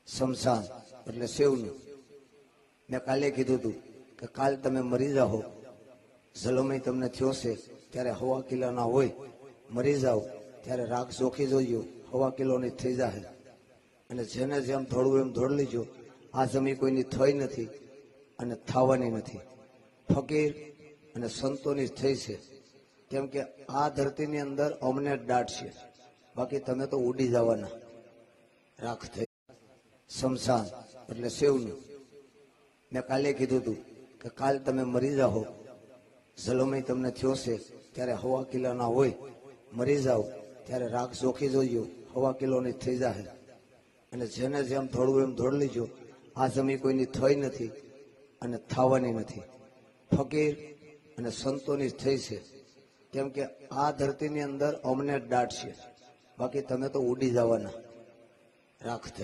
શમશાન એટલે શિવનું. મેં કાલે કીધું હતું કે કાલ તમે મરી જાઓ, જલમય તમને થયો છે ત્યારે 1.5 કિલોના હોય, મરી જાઓ ત્યારે રાખ ચોખી જોઈજો, 1.5 કિલોની થઈ જાય. અને જેને જેમ થોડું એમ ધોડ લીજો. આ જમી કોઈની થઈ નથી અને થવાની નથી, ફકીર અને સંતોની થઈ છે. કેમ કે આ ધરતીની અંદર અમને જ દાટશે, બાકી તમે તો ઉડી જવાના. રાખ થઈ. શમશાન એટલે શિવનું. મેં કાલે કીધું હતું કે કાલ તમે મરી જાઓ, જલમય તમને થયો છે ત્યારે 1.5 કિલોના હોય, મરી જાઓ ત્યારે રાખ ચોખી જોઈજો, 1.5 કિલોની થઈ જાય. અને જેને જેમ થોડું એમ ધોડ લીજો. આ જમી કોઈની થઈ નથી અને થવાની નથી, ફકીર અને સંતોની થઈ છે. કેમ કે આ ધરતીની અંદર અમને જ દાટશે, બાકી તમે તો ઉડી જવાના. રાખ થઈ.